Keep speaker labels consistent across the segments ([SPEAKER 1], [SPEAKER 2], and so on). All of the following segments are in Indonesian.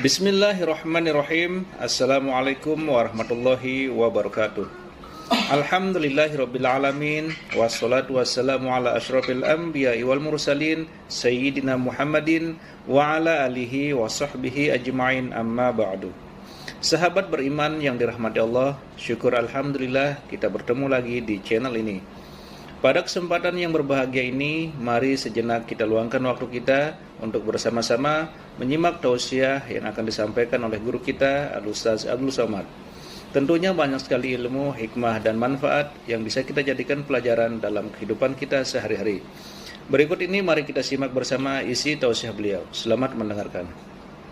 [SPEAKER 1] Bismillahirrahmanirrahim. Assalamualaikum warahmatullahi wabarakatuh. Alhamdulillahirabbil alamin wassalatu wassalamu ala asyrafil anbiya'i wal mursalin sayyidina Muhammadin wa ala alihi wa sahbihi ajma'in, amma ba'du. Sahabat beriman yang dirahmati Allah, syukur alhamdulillah kita bertemu lagi di channel ini. Pada kesempatan yang berbahagia ini, mari sejenak kita luangkan waktu kita untuk bersama-sama menyimak tausiah yang akan disampaikan oleh guru kita, Al-Ustaz Abdul Somad. Tentunya banyak sekali ilmu, hikmah, dan manfaat yang bisa kita jadikan pelajaran dalam kehidupan kita sehari-hari. Berikut ini mari kita simak bersama isi tausiah beliau. Selamat mendengarkan.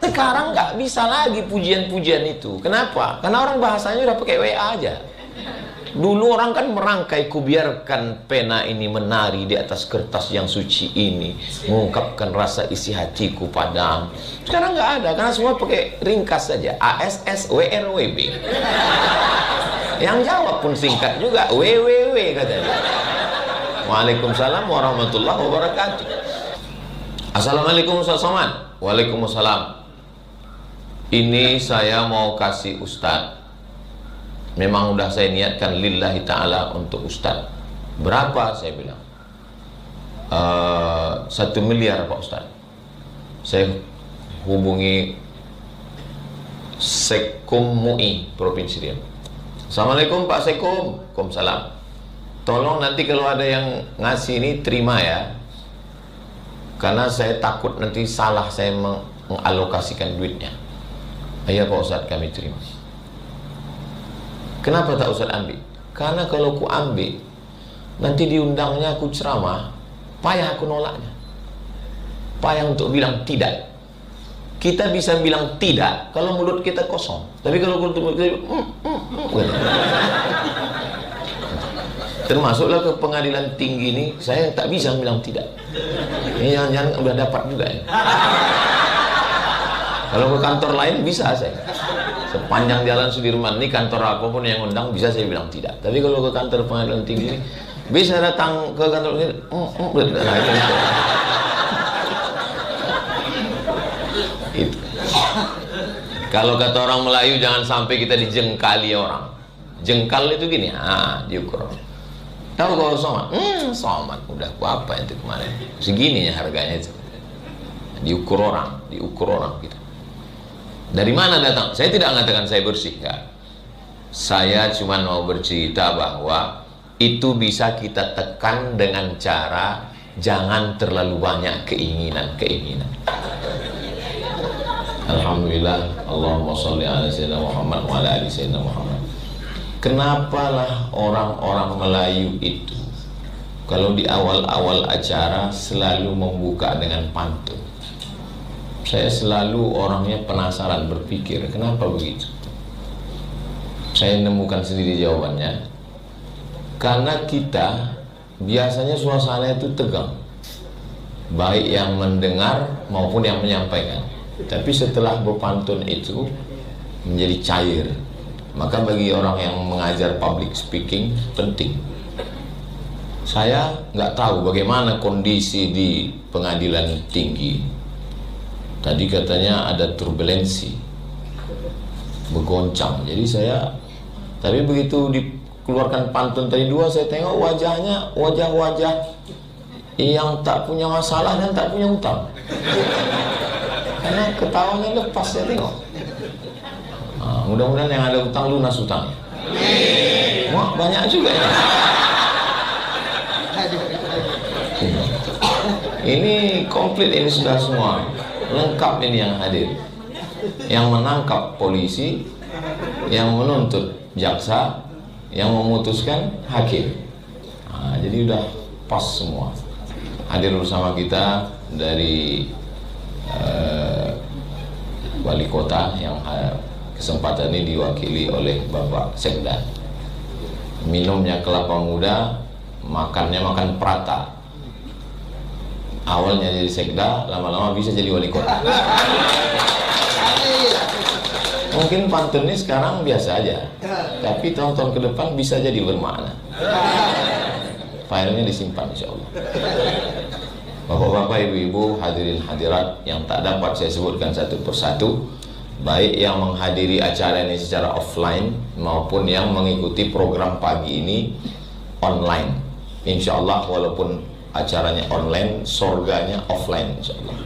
[SPEAKER 2] Sekarang nggak bisa lagi pujian-pujian itu. Kenapa? Karena orang bahasanya udah pakai WA aja. Dulu orang kan merangkai, kubiarkan pena ini menari di atas kertas yang suci ini, mengungkapkan rasa isi hatiku padamu. Sekarang nggak ada, karena semua pakai ringkas saja, ASS WRWB. Yang jawab pun singkat juga, WWW katanya. Waalaikumsalam warahmatullahi wabarakatuh. Assalamualaikum Ustaz Somad. Waalaikumsalam. Ini saya mau kasih Ustadz. Memang udah saya niatkan lillahi ta'ala untuk Ustadz. Berapa? Saya bilang 1 miliar Pak Ustadz. Saya hubungi Sekum MUI Provinsi Riau. Assalamualaikum Pak Sekum. Waalaikumsalam. Tolong nanti kalau ada yang ngasih ini terima ya, karena saya takut nanti salah saya mengalokasikan duitnya. Iya Pak Ustadz, kami terima. Kenapa tak Ustaz ambil? Karena kalau ku ambil, nanti diundangnya aku ceramah, payah aku nolaknya. Payah untuk bilang tidak. Kita bisa bilang tidak kalau mulut kita kosong. Tapi kalau mulut kita termasuklah ke pengadilan tinggi ini, saya tak bisa bilang tidak. Ini jangan udah dapat juga ya. Kalau ke kantor lain bisa saya. Sepanjang jalan Sudirman ini, kantor apapun yang undang bisa saya bilang tidak. Tapi kalau ke kantor pengadilan tinggi ini, bisa datang ke kantor ini, nah, itu. Kalau kata orang Melayu, jangan sampai kita dijengkali orang. Jengkal itu gini, diukur. Tahu kalau Somad? Somad, udah apa itu kemarin? Segini ya harganya itu. Diukur orang gitu. Dari mana datang? Saya tidak mengatakan saya bersih, enggak. Saya cuma mau bercerita bahwa itu bisa kita tekan dengan cara jangan terlalu banyak keinginan. Alhamdulillah, Allahumma sholli ala sayyidina Muhammad wa ala ali sayyidina Muhammad. Kenapalah orang-orang Melayu itu kalau di awal-awal acara selalu membuka dengan pantun? Saya selalu orangnya penasaran, berpikir kenapa begitu. Saya menemukan sendiri jawabannya. Karena kita biasanya suasana itu tegang, baik yang mendengar maupun yang menyampaikan. Tapi setelah berpantun itu menjadi cair. Maka bagi orang yang mengajar public speaking penting. Saya nggak tahu bagaimana kondisi di pengadilan tinggi. Tadi katanya ada turbulensi, bergoncang. Jadi tapi begitu dikeluarkan pantun tadi dua, saya tengok wajahnya wajah-wajah yang tak punya masalah dan tak punya utang. Karena ketawanya lepas, saya tengok. Mudah-mudahan yang ada utang lunas utangnya. Wah, banyak juga ya. Ini komplit, ini sudah semua. Lengkap ini yang hadir. Yang menangkap polisi, yang menuntut jaksa, yang memutuskan hakim. Jadi udah pas semua. Hadir bersama kita dari wali kota yang kesempatan ini diwakili oleh Bapak Sekda. Minumnya kelapa muda, makannya makan prata. Awalnya jadi sekda, lama-lama bisa jadi wali kota. Mungkin pantun ini sekarang biasa aja, tapi tahun-tahun ke depan bisa jadi bermakna. Filenya disimpan insya Allah. Bapak-bapak, ibu-ibu, hadirin hadirat yang tak dapat saya sebutkan satu persatu, baik yang menghadiri acara ini secara offline maupun yang mengikuti program pagi ini online. Insya Allah walaupun acaranya online, surganya offline insya Allah.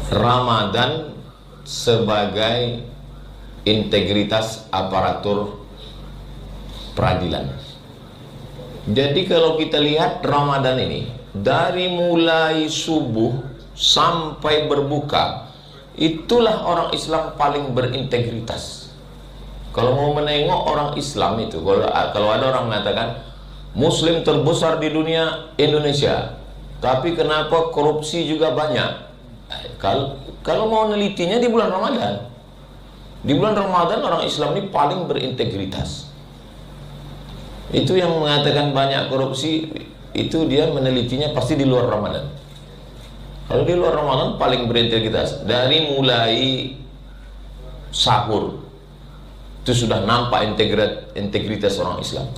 [SPEAKER 2] Ramadan sebagai integritas aparatur peradilan. Jadi kalau kita lihat Ramadan ini, dari mulai subuh sampai berbuka, itulah orang Islam paling berintegritas. Kalau mau menengok orang Islam itu, kalau ada orang mengatakan Muslim terbesar di dunia Indonesia, tapi kenapa korupsi juga banyak? Kalau mau nelitinya di bulan Ramadan, di bulan Ramadan orang Islam ini paling berintegritas. Itu yang mengatakan banyak korupsi, itu dia menelitinya pasti di luar Ramadan. Kalau di luar Ramadan paling berintegritas. Dari mulai sahur itu sudah nampak integritas orang Islam.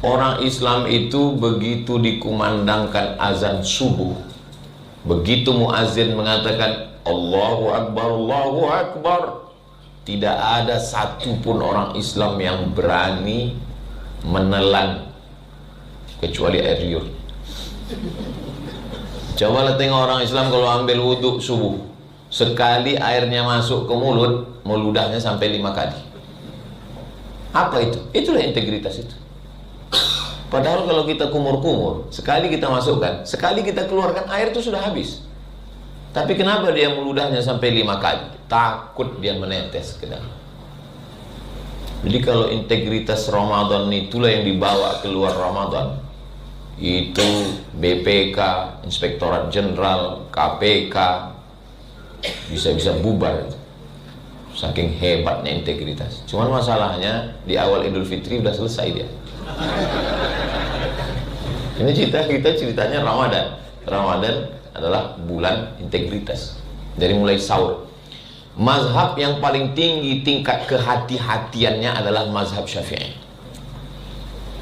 [SPEAKER 2] Orang Islam itu begitu dikumandangkan azan subuh, begitu muazin mengatakan Allahu Akbar, Allahu Akbar, tidak ada satupun orang Islam yang berani menelan kecuali air liur. Cobalah tengok orang Islam kalau ambil wudhu subuh, sekali airnya masuk ke mulut, meludahnya sampai 5 kali. Apa itu? Itulah integritas itu. Padahal kalau kita kumur-kumur, sekali kita masukkan, sekali kita keluarkan, air itu sudah habis. Tapi kenapa dia meludahnya sampai 5 kali? Takut dia menetes ke dalam. Jadi kalau integritas Ramadan itulah yang dibawa keluar Ramadan, itu BPK, Inspektorat Jenderal, KPK bisa-bisa bubar itu. Saking hebatnya integritas. Cuman masalahnya di awal Idul Fitri udah selesai dia. Ini ceritanya Ramadan. Ramadan adalah bulan integritas. Dari mulai sahur. Mazhab yang paling tinggi tingkat kehati-hatiannya adalah mazhab Syafi'i.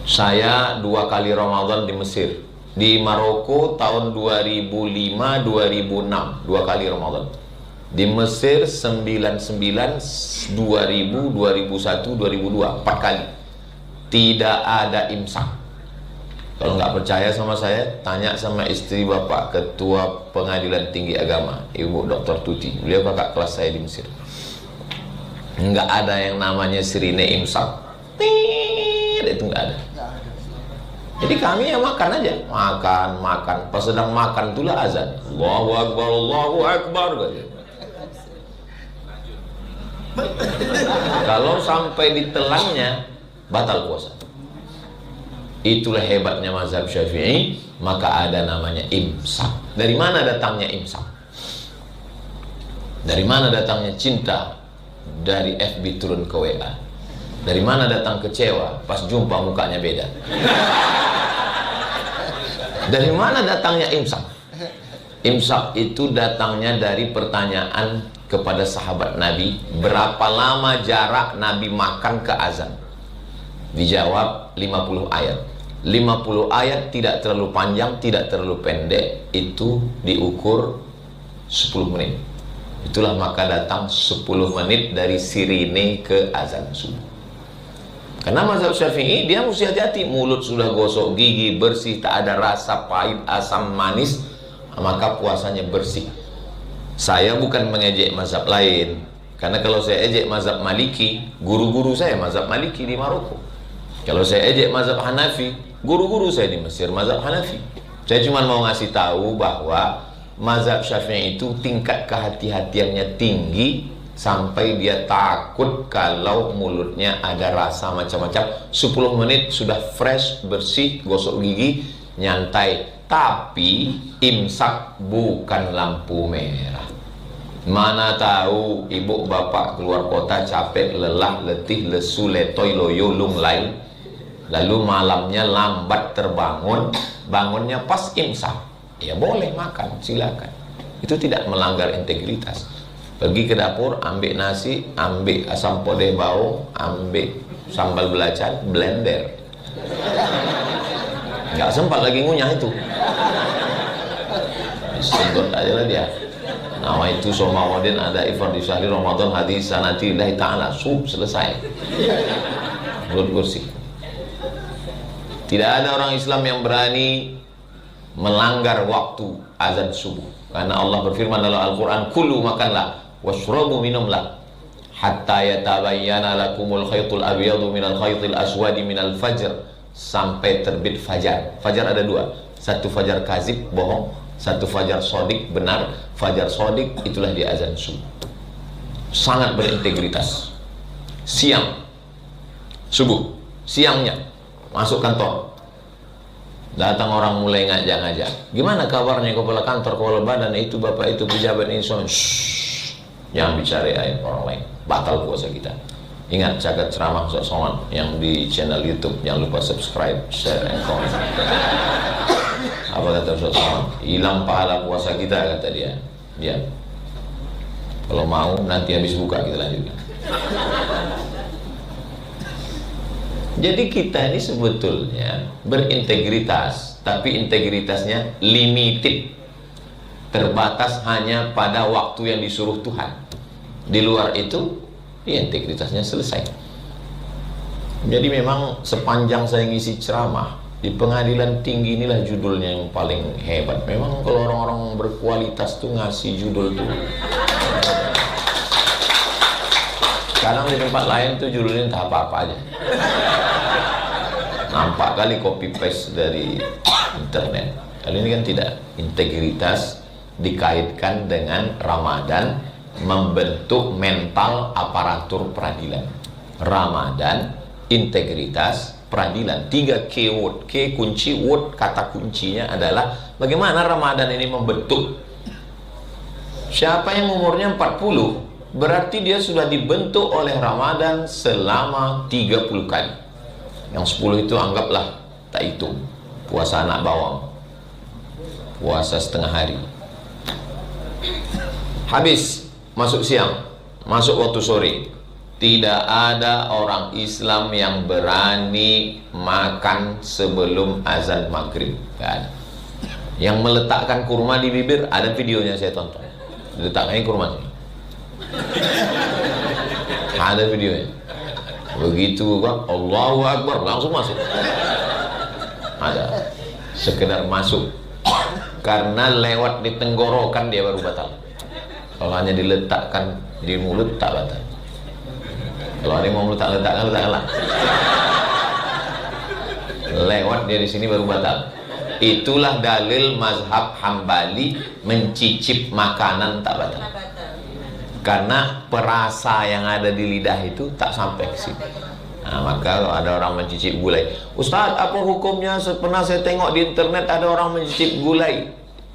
[SPEAKER 2] Saya 2 kali Ramadan di Mesir. Di Maroko tahun 2005-2006, 2 kali Ramadan. Di Mesir 99, 2000, 2001, 2002, 4 kali. Tidak ada imsak. Kalau nggak percaya sama saya, tanya sama istri Bapak Ketua Pengadilan Tinggi Agama, Ibu Dr. Tuti. Beliau kakak kelas saya di Mesir. Nggak ada yang namanya sirine imsak. Itu nggak ada. Jadi kami ya makan aja, makan. Pas sedang makan itulah azan. Allahu Akbar, Allahu Akbar. Kalau sampai ditelannya, batal puasa. Itulah hebatnya mazhab Syafi'i. Maka ada namanya imsak. Dari mana datangnya imsak? Dari mana datangnya cinta? Dari FB turun ke WA. Dari mana datang kecewa? Pas jumpa mukanya beda. Dari mana datangnya imsak? Imsak itu datangnya dari pertanyaan kepada sahabat Nabi, berapa lama jarak Nabi makan ke azan? Dijawab 50 ayat. 50 ayat tidak terlalu panjang, tidak terlalu pendek. Itu diukur 10 menit. Itulah maka datang 10 menit dari sirine ke azan subuh. Karena mazhab Syafi'i dia mesti hati-hati. Mulut sudah gosok gigi, bersih, tak ada rasa pahit, asam, manis, maka puasanya bersih. Saya bukan mengejek mazhab lain. Karena kalau saya ejek mazhab Maliki, guru-guru saya mazhab Maliki di Maroko. Kalau saya ejek mazhab Hanafi, guru-guru saya di Mesir mazhab Hanafi. Saya cuma mau ngasih tahu bahwa mazhab Syafi'i itu tingkat kehati-hatiannya tinggi sampai dia takut kalau mulutnya ada rasa macam-macam. 10 menit sudah fresh, bersih, gosok gigi, nyantai. Tapi imsak bukan lampu merah. Mana tahu ibu bapak keluar kota capek, lelah, letih, lesu, letoy, loyo, lunglai, lalu malamnya lambat terbangun, bangunnya pas imsak, ya boleh makan, silakan. Itu tidak melanggar integritas. Pergi ke dapur, ambil nasi, ambil asam podeh bawang, ambil sambal belacan, blender. nggak sempat lagi ngunyah itu. Sedot aja lah dia. Nama itu Somawadin ada ifar di syahri Ramadan hadis sanati lillahi ta'ala. Selesai. Mulut bersih. Tidak ada orang Islam yang berani melanggar waktu azan subuh. Karena Allah berfirman dalam Al-Quran, kulu makanlah, washrabu minumlah, hatta yatabayyana lakumul khaytul abyadu minal khaytil aswadi minal fajr, sampai terbit fajar. Fajar ada dua, satu fajar kazib, bohong, satu fajar sodik, benar. Fajar sodik itulah di azan subuh. Sangat berintegritas. Siang, subuh, siangnya masuk kantor, datang orang mulai ngajak-ngajak, gimana kabarnya kepala kantor, kepala badan itu, bapak itu, pejabat ini, jangan bicarain orang lain, batal puasa kita. Ingat, jagat ceramah Ustaz Somad yang di channel YouTube, jangan lupa subscribe, share, and comment. Apa kata Ustaz Somad? Hilang pahala puasa kita, kata dia. Ya, kalau mau nanti habis buka kita lanjutkan. Jadi kita ini sebetulnya berintegritas, tapi integritasnya limited, terbatas hanya pada waktu yang disuruh Tuhan. Di luar itu, ya integritasnya selesai. Jadi memang sepanjang saya ngisi ceramah di pengadilan tinggi, inilah judulnya yang paling hebat. Memang kalau orang-orang berkualitas tuh ngasih judul tuh. Kadang di tempat lain tuh judulnya entah apa-apa aja. Nampak kali copy paste dari internet. Kali ini kan tidak. Integritas dikaitkan dengan Ramadan, membentuk mental aparatur peradilan. Ramadan, integritas, peradilan. 3 keyword. K kunci, word kata kuncinya adalah bagaimana Ramadan ini membentuk. Siapa yang umurnya 40, berarti dia sudah dibentuk oleh Ramadan selama 30 kali. Yang 10 itu anggaplah tak hitung. Puasa anak bawang, puasa setengah hari. Habis, masuk siang, masuk waktu sore. Tidak ada orang Islam yang berani makan sebelum azan maghrib. Gak ada. Yang meletakkan kurma di bibir, ada videonya saya tonton. Diletakkannya kurma. Ada videonya. Begitu kan, Allahu Akbar, langsung masuk. Ada. Sekedar masuk. Karena lewat di tenggorokan dia baru batal. Kalau hanya diletakkan di mulut tak batal. Kalau ada yang mau letakkan lah. Lewat dia di sini baru batal. Itulah dalil mazhab Hambali, mencicip makanan tak batal. Karena perasa yang ada di lidah itu tak sampai ke sini. Nah, maka kalau ada orang mencicip gulai, Ustaz, apa hukumnya? Pernah saya tengok di internet ada orang mencicip gulai.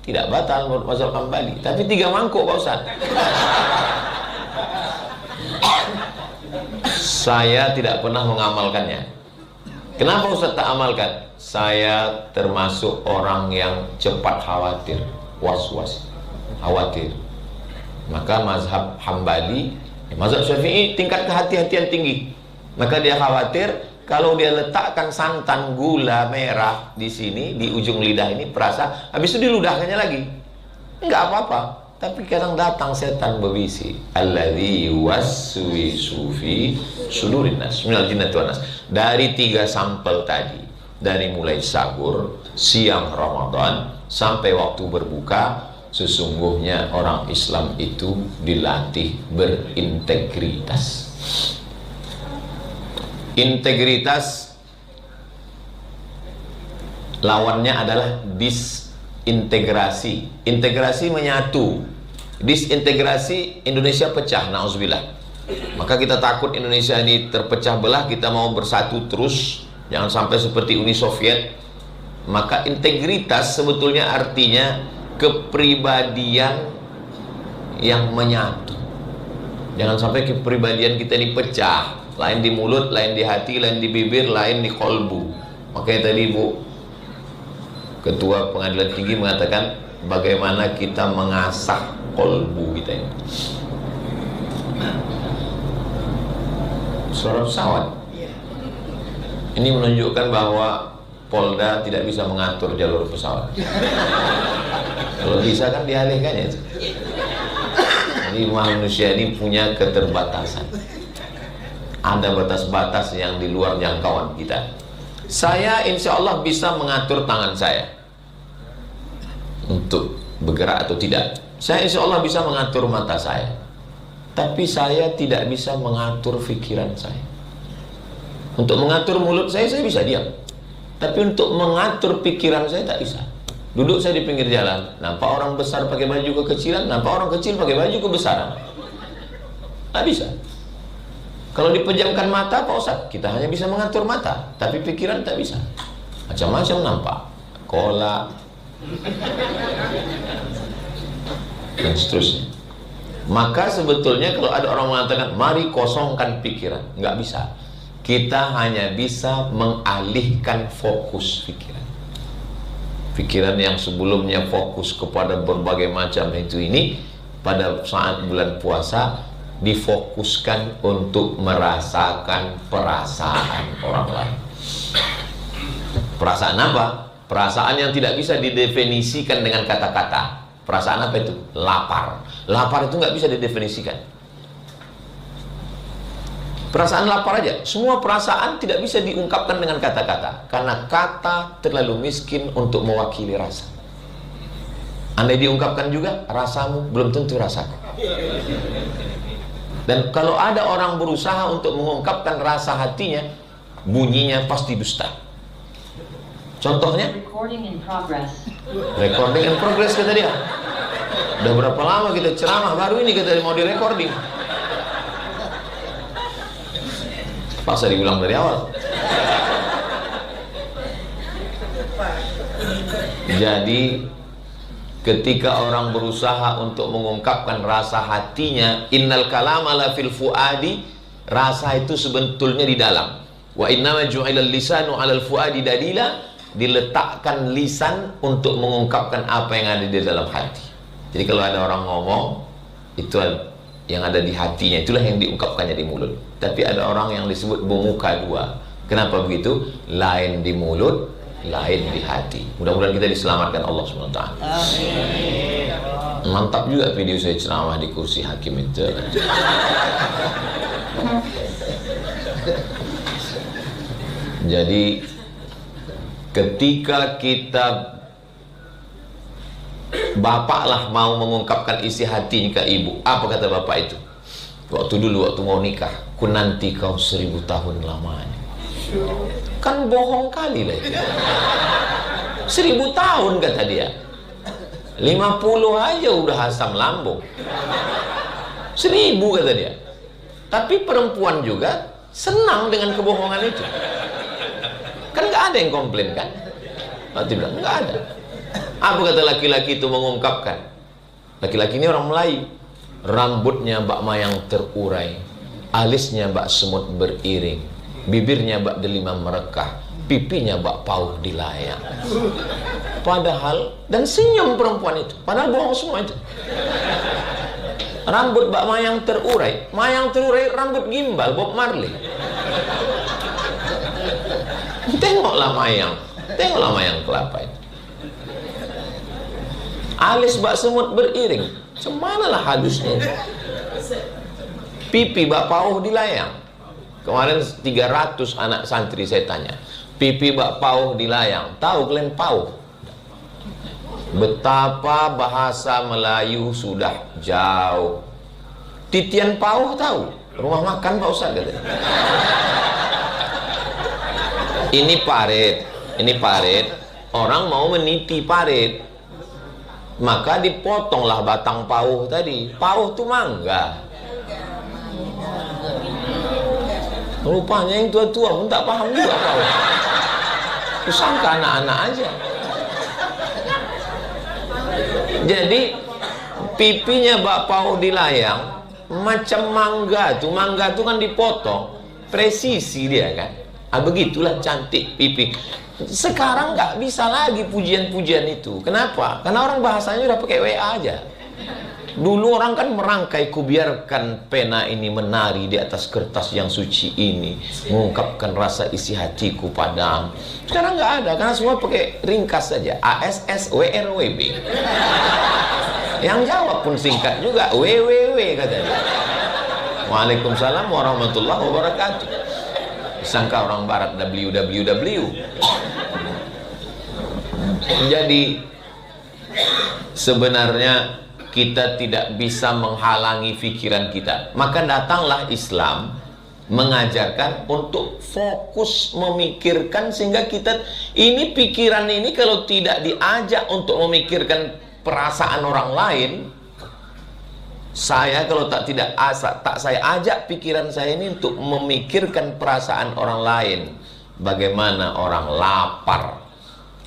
[SPEAKER 2] Tidak batal menurut mazhab Hambali, tapi 3 mangkuk Pak Ustaz. Saya tidak pernah mengamalkannya. Kenapa Ustaz tak amalkan? Saya termasuk orang yang cepat khawatir, was-was, khawatir. Maka mazhab Hambali, mazhab Syafi'i tingkat kehati-hatian tinggi. Maka dia khawatir kalau dia letakkan santan gula merah di sini, di ujung lidah ini, perasa, habis itu diludahkannya lagi. Enggak apa-apa. Tapi kadang datang setan berbisi. Alladzi yuwaswisu fi sudurin nas minal jinnati wan nas. Dari 3 sampel tadi, dari mulai sahur, siang Ramadan, sampai waktu berbuka, sesungguhnya orang Islam itu dilatih berintegritas. Integritas lawannya adalah disintegrasi. Integrasi menyatu, disintegrasi Indonesia pecah, na'udzubillah. Maka kita takut Indonesia ini terpecah belah, kita mau bersatu terus, jangan sampai seperti Uni Soviet. Maka integritas sebetulnya artinya kepribadian yang menyatu. Jangan sampai kepribadian kita ini pecah, lain di mulut, lain di hati, lain di bibir, lain di kolbu. Makanya tadi Bu Ketua Pengadilan Tinggi mengatakan bagaimana kita mengasah kolbu kita ini. Suara pesawat ini menunjukkan bahwa Polda tidak bisa mengatur jalur pesawat. Kalau bisa kan dialihkan ya. Jadi manusia ini punya keterbatasan. Ada batas-batas yang di luar jangkauan kita. Saya insya Allah bisa mengatur tangan saya untuk bergerak atau tidak. Saya insya Allah bisa mengatur mata saya. Tapi saya tidak bisa mengatur pikiran saya. Untuk mengatur mulut saya bisa diam. Tapi untuk mengatur pikiran saya tak bisa. Duduk saya di pinggir jalan, nampak orang besar pakai baju kekecilan, nampak orang kecil pakai baju kebesaran. Tak bisa. Kalau dipejamkan mata, Pak Ustaz, kita hanya bisa mengatur mata, tapi pikiran tak bisa. Macam-macam nampak. Kolak dan seterusnya. Maka sebetulnya kalau ada orang mengatakan mari kosongkan pikiran, nggak bisa. Kita hanya bisa mengalihkan fokus pikiran. Pikiran yang sebelumnya fokus kepada berbagai macam ini, pada saat bulan puasa difokuskan untuk merasakan perasaan orang lain. Perasaan apa? Perasaan yang tidak bisa didefinisikan dengan kata-kata. Perasaan apa itu? Lapar. Lapar itu nggak bisa didefinisikan. Perasaan lapar aja. Semua perasaan tidak bisa diungkapkan dengan kata-kata, karena kata terlalu miskin untuk mewakili rasa. Andai diungkapkan juga, rasamu belum tentu rasaku. Dan kalau ada orang berusaha untuk mengungkapkan rasa hatinya, bunyinya pasti dusta. Contohnya recording in progress kata dia. Udah berapa lama kita ceramah, baru ini kita mau direcording. Paksa diulang dari awal. Jadi ketika orang berusaha untuk mengungkapkan rasa hatinya, innal kalama la fil fuadi, rasa itu sebetulnya di dalam. Wa innama ju'ilal lisanu 'alal fuadi dalila, diletakkan lisan untuk mengungkapkan apa yang ada di dalam hati. Jadi kalau ada orang ngomong, itu yang ada di hatinya, itulah yang diungkapkannya di mulut. Tapi ada orang yang disebut bermuka dua. Kenapa begitu? Lain di mulut, lain di hati. Mudah-mudahan kita diselamatkan Allah SWT. Mantap juga video saya ceramah di kursi hakim itu. Jadi ketika kita, bapak lah mau mengungkapkan isi hatinya ke ibu, apa kata bapak itu? Waktu dulu, waktu mau nikah, ku nanti kau 1000 tahun lamanya. Kan bohong kali lah itu. 1000 tahun kata dia. 50 aja udah asam lambung. 1000 kata dia. Tapi perempuan juga senang dengan kebohongan itu. Kan gak ada yang komplain kan? Nanti bilang, gak ada. Apa kata laki-laki itu mengungkapkan? Laki-laki ini orang Melayu. Rambutnya bak mayang terurai, alisnya bak semut beriring, bibirnya bak delima merekah, pipinya bak pauh dilayang. Padahal, dan senyum perempuan itu, padahal bohong semua itu. Rambut bak mayang terurai rambut gimbal Bob Marley. Tengoklah mayang kelapa itu. Alis bak semut beriring, cemanalah halusnya. Pipi bak pauh dilayang. Kemarin 300 anak santri saya tanya, pipi bak pauh dilayang, tahu kalian pauh? Betapa bahasa Melayu sudah jauh. Titian pauh tahu? Rumah makan Pak Ustaz katanya. Ini parit, orang mau meniti parit, maka dipotonglah batang pauh tadi. Pauh itu mangga. Rupanya yang tua-tua pun tak paham juga pauh. Kusangka anak-anak aja. Jadi pipinya bak pauh dilayang macam mangga tuh. Mangga tuh kan dipotong, presisi dia kan. Begitulah cantik pipi. Sekarang nggak bisa lagi pujian-pujian itu. Kenapa? Karena orang bahasanya udah pakai WA aja. Dulu orang kan merangkai, kubiarkan pena ini menari di atas kertas yang suci ini, mengungkapkan rasa isi hatiku padamu. Sekarang nggak ada, karena semua pakai ringkas saja, ASS WRWB. Yang jawab pun singkat juga, WWW katanya. Waalaikumsalam warahmatullahi wabarakatuh. Sangka orang barat WWW. Jadi sebenarnya kita tidak bisa menghalangi pikiran kita. Maka datanglah Islam mengajarkan untuk fokus memikirkan, sehingga kita ini pikiran ini kalau tidak diajak untuk memikirkan perasaan orang lain, saya kalau tak saya ajak pikiran saya ini untuk memikirkan perasaan orang lain. Bagaimana orang lapar,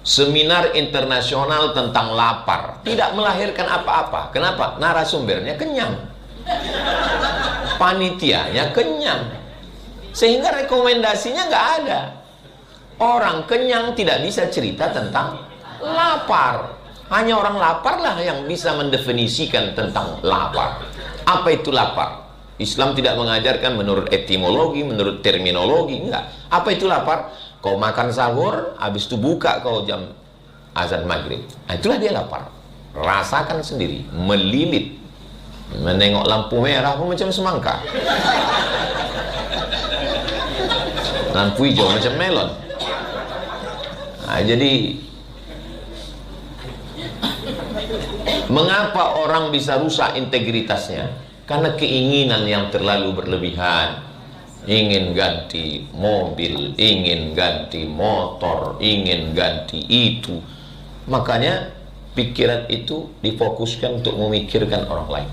[SPEAKER 2] seminar internasional tentang lapar, tidak melahirkan apa-apa. Kenapa? Narasumbernya kenyang, panitianya kenyang, sehingga rekomendasinya nggak ada. Orang kenyang tidak bisa cerita tentang lapar. Hanya orang lapar lah yang bisa mendefinisikan tentang lapar. Apa itu lapar? Islam tidak mengajarkan menurut etimologi, menurut terminologi, enggak. Apa itu lapar? Kau makan sahur, habis itu buka kau jam azan maghrib. Nah, itulah dia lapar. Rasakan sendiri, melilit, menengok lampu merah pun macam semangka, lampu hijau macam melon. Nah, jadi mengapa orang bisa rusak integritasnya? Karena keinginan yang terlalu berlebihan. Ingin ganti mobil, ingin ganti motor, ingin ganti itu. Makanya pikiran itu difokuskan untuk memikirkan orang lain.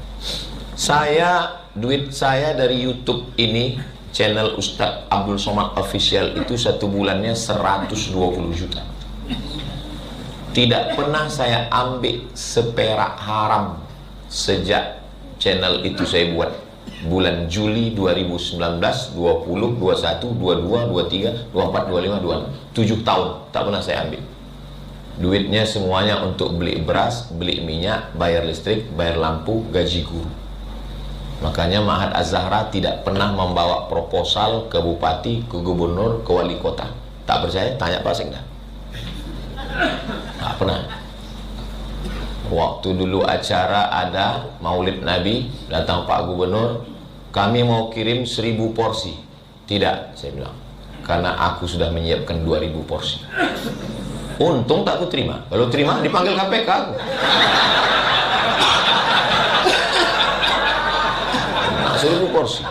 [SPEAKER 2] Duit saya dari YouTube ini, channel Ustadz Abdul Somad Official itu, satu bulannya 120 juta. Tidak pernah saya ambil seperak haram sejak channel itu saya buat. Bulan Juli 2019, 20, 21, 22, 23, 24, 25, 26, 7 tahun tak pernah saya ambil. Duitnya semuanya untuk beli beras, beli minyak, bayar listrik, bayar lampu, gaji guru. Makanya Ma'had Az-Zahra tidak pernah membawa proposal ke bupati, ke gubernur, ke wali kota. Tak percaya? Tanya Pak Sekda. Tak pernah. Waktu dulu acara ada Maulid Nabi, datang Pak Gubernur, kami mau kirim 1000 porsi. Tidak, saya bilang, karena aku sudah menyiapkan 2000 porsi. Untung tak aku terima. Kalau terima dipanggil KPK aku. Nah, 1000 porsi.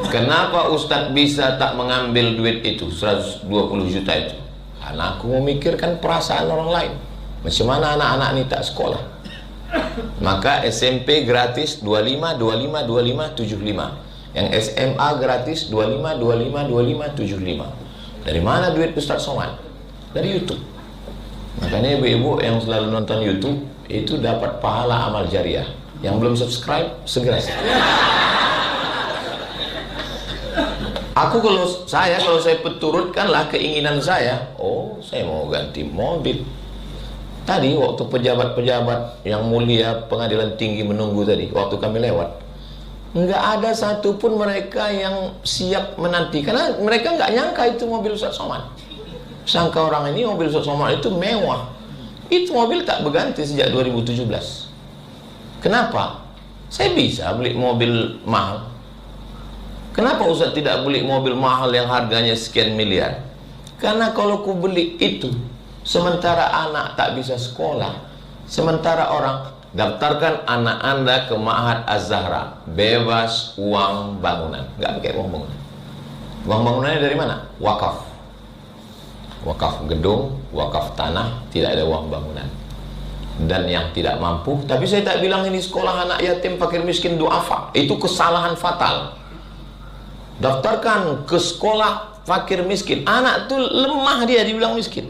[SPEAKER 2] Kenapa Ustadz bisa tak mengambil duit itu, 120 juta itu? Karena aku memikirkan perasaan orang lain. Macam mana anak-anak ini tak sekolah? Maka SMP gratis 25, 25, 25, 75. Yang SMA gratis 25, 25, 25, 75. Dari mana duit Ustadz Somad? Dari YouTube. Makanya ibu-ibu yang selalu nonton YouTube itu dapat pahala amal jariah. Yang belum subscribe, segera. Kalau saya peturutkanlah keinginan saya. Oh, saya mau ganti mobil. Tadi waktu pejabat-pejabat yang mulia pengadilan tinggi menunggu tadi, waktu kami lewat, nggak ada satupun mereka yang siap menanti, karena mereka nggak nyangka itu mobil Ustadz Somad. Sangka orang ini mobil Ustadz Somad itu mewah. Itu mobil tak berganti sejak 2017. Kenapa? Saya bisa beli mobil mahal. Kenapa Ustadz tidak beli mobil mahal yang harganya sekian miliar? Karena kalau ku beli itu, sementara anak tak bisa sekolah, sementara orang daftarkan anak Anda ke Ma'had Az-Zahra, bebas uang bangunan, nggak pakai uang bangunan. Uang bangunannya dari mana? Wakaf. Wakaf gedung, wakaf tanah, tidak ada uang bangunan. Dan yang tidak mampu, tapi saya tak bilang ini sekolah anak yatim, fakir miskin, duafa. Itu kesalahan fatal. Daftarkan ke sekolah fakir miskin. Anak tuh lemah, dia dibilang miskin.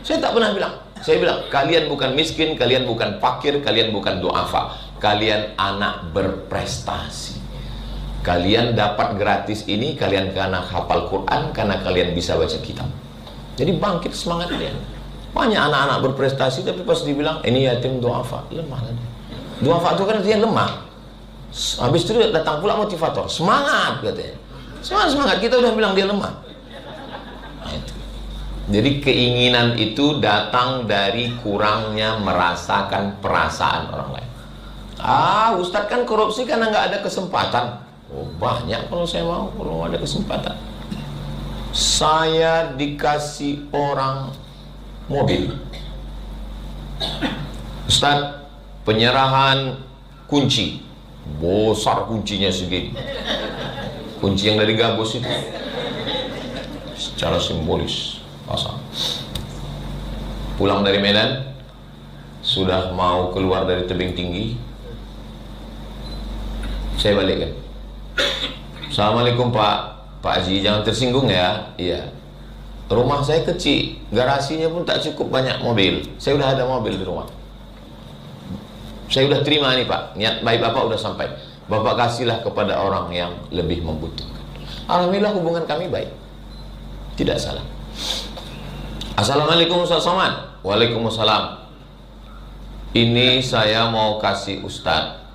[SPEAKER 2] Saya tak pernah bilang. Saya bilang, kalian bukan miskin, kalian bukan fakir, kalian bukan duafa. Kalian anak berprestasi. Kalian dapat gratis ini, kalian karena hafal Quran, karena kalian bisa baca kitab. Jadi bangkit semangat dia. Banyak anak-anak berprestasi tapi pas dibilang ini yatim duafa, lemah kan. Duafa itu kan artinya lemah. Habis itu datang pula motivator, semangat katanya. Semangat, kita udah bilang dia lemah. Nah, itu. Jadi keinginan itu datang dari kurangnya merasakan perasaan orang lain. Ustadz kan korupsi karena nggak ada kesempatan. Oh, banyak kalau saya mau, kalau ada kesempatan. Saya dikasih orang mobil, Ustadz, penyerahan kunci, besar kuncinya segini, kunci yang dari gabus itu, secara simbolis pasang. Pulang dari Medan, sudah mau keluar dari tebing tinggi, saya balikkan. Assalamualaikum Pak Haji, jangan tersinggung ya. Iya. Rumah saya kecil, garasinya pun tak cukup banyak mobil. Saya udah ada mobil di rumah. Saya udah terima nih Pak, niat baik Bapak udah sampai. Bapak kasihlah kepada orang yang lebih membutuhkan. Alhamdulillah hubungan kami baik, tidak salah. Assalamualaikum Ustaz Somad. Waalaikumsalam. Ini saya mau kasih Ustadz.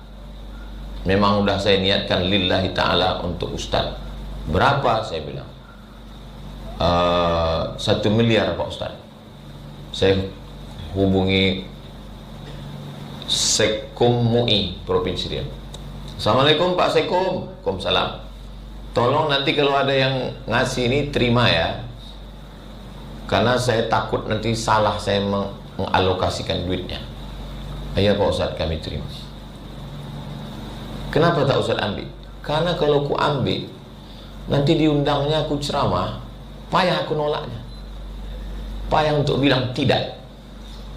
[SPEAKER 2] Memang udah saya niatkan lillahi ta'ala untuk Ustadz. Berapa? Saya bilang 1 miliar Pak Ustadz. Saya hubungi Sekum MUI Provinsi Riau. Assalamualaikum Pak Sekum. Waalaikumsalam. Tolong nanti kalau ada yang ngasih ini terima ya, karena saya takut nanti salah saya mengalokasikan duitnya. Iya Pak Ustadz, kami terima. Kenapa tak Ustadz ambil? Karena kalau ku ambil, nanti diundangnya aku ceramah, payah aku nolaknya. Payah untuk bilang tidak.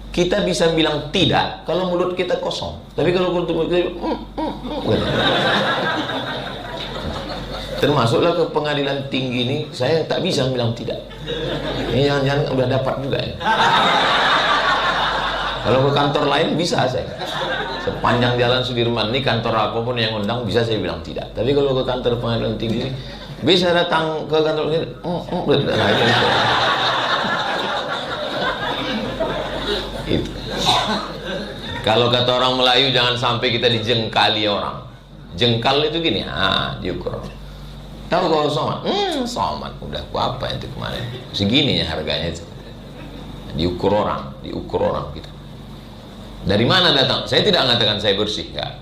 [SPEAKER 2] Kita bisa bilang tidak kalau mulut kita kosong. Tapi kalau mulut kita termasuklah ke pengadilan tinggi ini, saya tak bisa bilang tidak. Ini jangan-jangan udah dapat juga ya. Kalau ke kantor lain bisa saya. Sepanjang jalan Sudirman ini kantor apapun yang undang bisa saya bilang tidak. Tapi kalau ke kantor pengadilan tinggi ini, bisa datang ke kantor ini, nah, itu. Kalau kata orang Melayu, jangan sampai kita dijengkali orang. Jengkal itu gini, diukur. Tahu kalau Somad? Somad udah apa itu kemarin? Segini ya harganya itu. Diukur orang gitu. Dari mana datang? Saya tidak mengatakan saya bersih, enggak.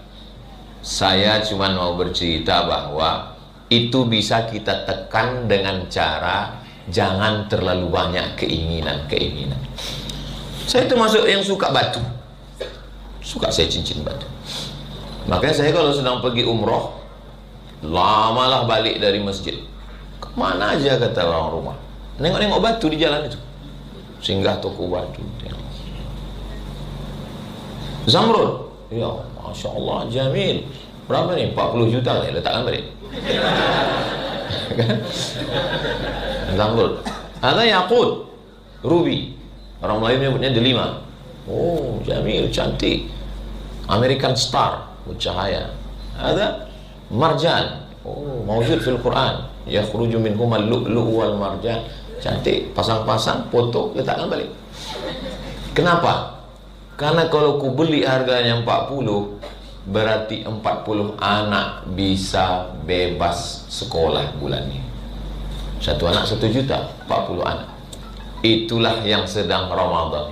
[SPEAKER 2] Saya cuma mau bercerita bahwa itu bisa kita tekan dengan cara jangan terlalu banyak keinginan. Saya termasuk yang suka batu. Suka saya cincin batu. Makanya saya kalau sedang pergi umroh, lamalah balik dari masjid. Kemana aja kata orang rumah. Nengok-nengok batu di jalan itu. Singgah toko batu. Zamrud, ya Masya Allah, Jamil. Berapa nih? 40 juta ya, letakkan balik. Zamrud. Ada yakut, ruby. Orang Melayu menyebutnya delima. Oh, Jamil, cantik. American Star, bercahaya. Ada marjan. Oh, mawjud fil Quran. Yakhruju minhumal lu'lu' wal marjan. Cantik, pasang-pasang, foto, letakkan balik. Kenapa? Karena kalau ku beli harganya 40, berarti 40 anak bisa bebas sekolah bulan ini. Satu anak 1 juta, 40 anak. Itulah yang sedang Ramadan.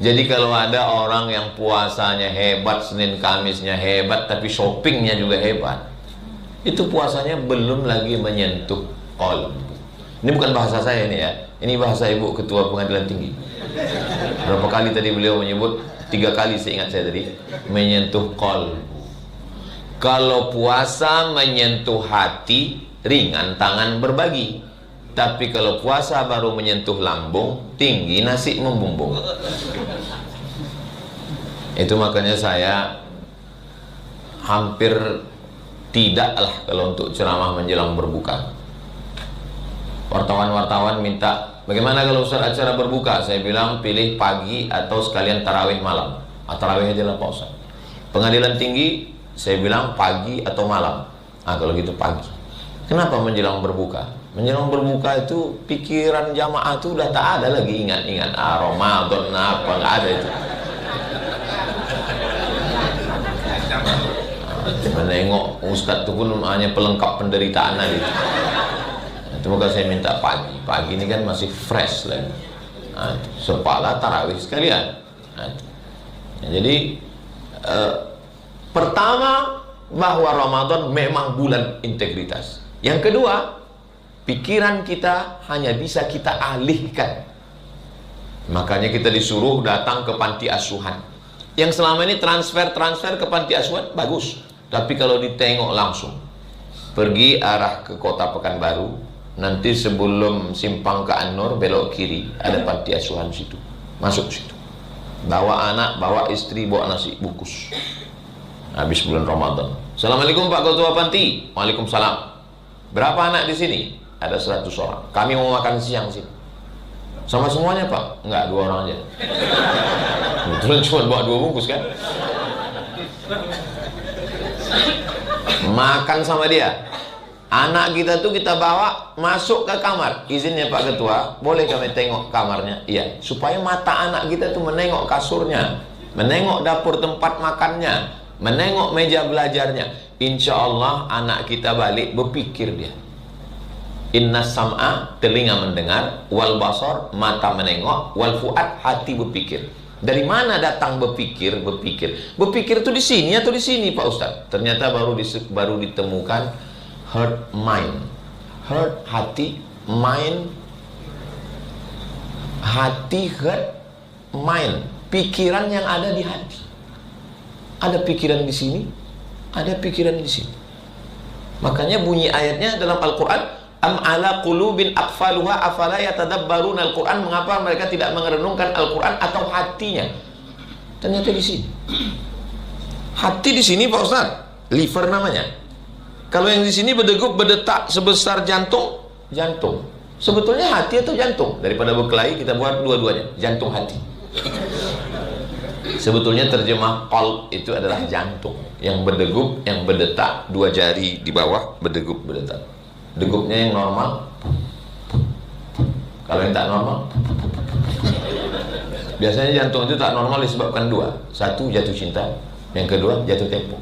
[SPEAKER 2] Jadi kalau ada orang yang puasanya hebat, Senin Kamisnya hebat, tapi shoppingnya juga hebat, itu puasanya belum lagi menyentuh qalbu. Ini bukan bahasa saya ini ya, ini bahasa Ibu Ketua Pengadilan Tinggi. Berapa kali tadi beliau menyebut? 3 kali saya ingat saya tadi, menyentuh qalbu. Kalau puasa menyentuh hati, ringan tangan berbagi. Tapi kalau puasa baru menyentuh lambung, tinggi nasi membumbung. Itu makanya saya hampir tidaklah kalau untuk ceramah menjelang berbuka. Wartawan-wartawan minta, bagaimana kalau Ustaz acara berbuka? Saya bilang pilih pagi atau sekalian tarawih malam. Tarawih aja lah Pak Ustaz. Pengadilan tinggi saya bilang pagi atau malam. Kalau gitu pagi. Kenapa menjelang berbuka? Menjelang berbuka itu pikiran jamaah itu udah tak ada lagi ingat-ingat Ramadan apa, nggak ada itu. Menengok ustadz itu pun hanya pelengkap penderitaan aja itu. Itu maka saya minta pagi ini kan masih fresh lagi. Sepala tarawih sekalian. Jadi pertama bahwa Ramadan memang bulan integritas. Yang kedua, pikiran kita hanya bisa kita alihkan. Makanya kita disuruh datang ke panti asuhan. Yang selama ini transfer ke panti asuhan bagus, tapi kalau ditengok langsung, pergi arah ke kota Pekanbaru, nanti sebelum simpang ke An-Nur belok kiri ada panti asuhan situ, masuk situ, bawa anak, bawa istri, bawa nasi bungkus. Habis bulan Ramadan, Assalamualaikum Pak Ketua Panti. Waalaikumsalam. Berapa anak di sini? Ada 100 orang. Kami mau makan siang sini. Sama semuanya Pak? Enggak, 2 orang aja. Kebetulan cuma bawa 2 bungkus kan. Makan sama dia. Anak kita tuh kita bawa masuk ke kamar. Izinnya Pak Ketua, boleh kami tengok kamarnya? Iya, supaya mata anak kita tuh menengok kasurnya, menengok dapur tempat makannya, menengok meja belajarnya. Insya Allah anak kita balik berpikir dia. Inna sam'a, telinga mendengar, wal basar, mata menengok, wal fuad, hati berpikir. Dari mana datang berpikir? Berpikir itu di sini atau di sini Pak Ustaz? Ternyata baru ditemukan heart mind. Heart hati, mind hati, heart, mind. Pikiran yang ada di hati. Ada pikiran di sini, ada pikiran di sini. Makanya bunyi ayatnya dalam Al-Quran, am ala qulubin aqfaluha afala yatadabbaruna al-Quran. Mengapa mereka tidak merenungkan Al-Quran atau hatinya? Ternyata di sini. Hati di sini Pak Ustaz, liver namanya. Kalau yang di sini berdegup, berdetak sebesar jantung, jantung. Sebetulnya hati atau jantung? Daripada berkelahi kita buat dua-duanya, jantung hati. Sebetulnya terjemah qalb itu adalah jantung yang berdegup, yang berdetak, 2 jari di bawah berdegup, berdetak. Degupnya yang normal. Kalau yang tak normal, biasanya jantung itu tak normal disebabkan 2. 1 jatuh cinta, yang kedua jatuh tempo.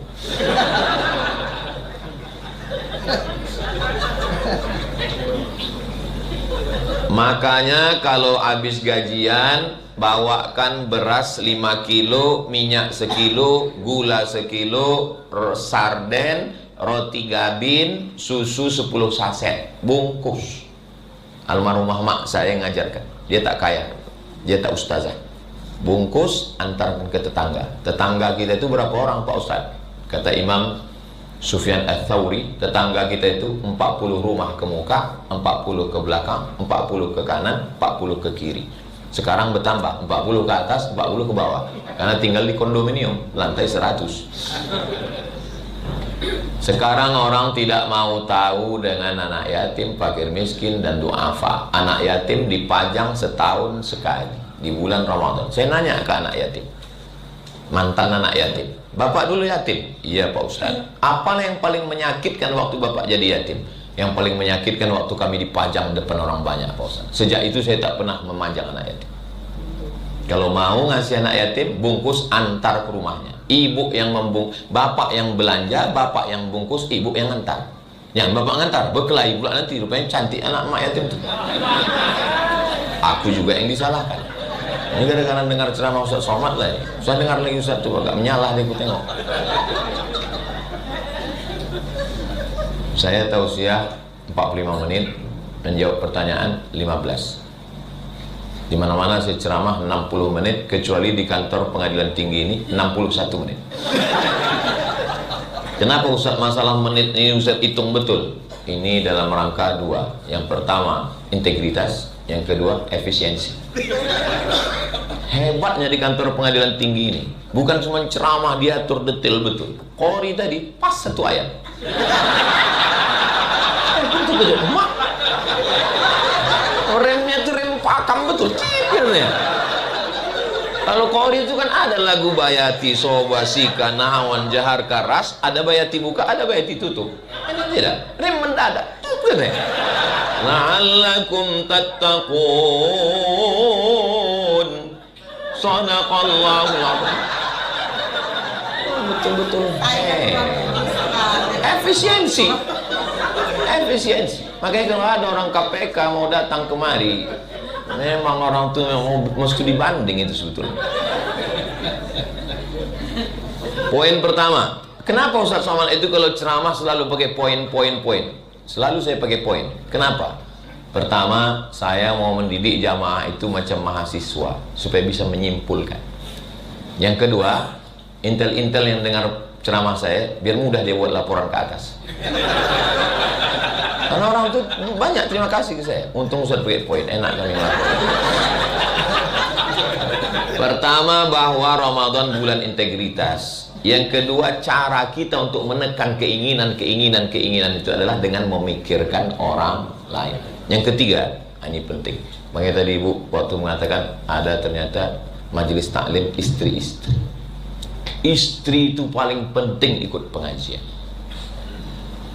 [SPEAKER 2] Makanya kalau habis gajian bawakan beras 5 kilo, minyak sekilo, gula sekilo, sarden, roti gabin, susu 10 saset, bungkus. Almarhumah mak saya yang ngajarkan. Dia tak kaya, dia tak ustazah. Bungkus, antarkan ke tetangga. Tetangga kita itu berapa orang Pak Ustaz? Kata Imam Sufyan Ats-Tsauri, tetangga kita itu 40 rumah ke muka, 40 ke belakang, 40 ke kanan, 40 ke kiri. Sekarang bertambah, 40 ke atas, 40 ke bawah. Karena tinggal di kondominium, lantai 100. Sekarang orang tidak mau tahu dengan anak yatim, fakir miskin, dan duafa. Anak yatim dipajang setahun sekali di bulan Ramadan. Saya nanya ke anak yatim, mantan anak yatim, Bapak dulu yatim? Iya Pak Ustaz. Apa yang paling menyakitkan waktu Bapak jadi yatim? Yang paling menyakitkan waktu kami dipajang depan orang banyak Pak Ustaz. Sejak itu saya tak pernah memajang anak yatim. Kalau mau ngasih anak yatim, bungkus antar ke rumahnya. Ibu yang bapak yang belanja, bapak yang bungkus, ibu yang ngantar. Yang bapak ngantar, berkelahi pula nanti, rupanya cantik anak mak yatim itu. Aku juga yang disalahkan. Ini gara-gara dengar ceramah Ustaz Somad lah ya. Saya dengar lagi Ustaz tuh agak menyalah deh, aku tengok. Saya tausiah 45 menit, menjawab pertanyaan 15. Di mana-mana saya ceramah 60 menit, kecuali di kantor pengadilan tinggi ini 61 menit. Kenapa Ustaz masalah menit ini Ustaz hitung betul? Ini dalam rangka 2. Yang pertama integritas, yang kedua efisiensi. Hebatnya di kantor pengadilan tinggi ini, bukan cuma ceramah diatur detail betul. Qori tadi pas 1 ayat. Remnya tuh rem pakam betul, cipirnya. Kalau Qori itu kan ada lagu Bayati, Sobasika, Nahawan, Jahar, Karas, ada Bayati buka, ada Bayati tutup. Ini tidak, rem mendadak, cipirnya. la'allakum tattaqun. Shadaqallahul azim. Betul-betul efisiensi. Makanya kalau ada orang KPK mau datang kemari, memang orang itu mesti dibanding itu sebetulnya. Poin pertama, kenapa Ustaz Somad itu kalau ceramah selalu pakai poin? Selalu saya pakai poin. Kenapa? Pertama, saya mau mendidik jamaah itu macam mahasiswa supaya bisa menyimpulkan. Yang kedua, intel-intel yang dengar ceramah saya biar mudah dia buat laporan ke atas. Karena orang itu banyak terima kasih ke saya. Untung Ustaz pakai poin, enak kami melakukan. Pertama, bahwa Ramadan bulan integritas. Yang kedua, cara kita untuk menekan keinginan itu adalah dengan memikirkan orang lain. Yang ketiga, ini penting. Makanya tadi Ibu waktu mengatakan ada ternyata majelis taklim istri-istri. Istri itu paling penting ikut pengajian.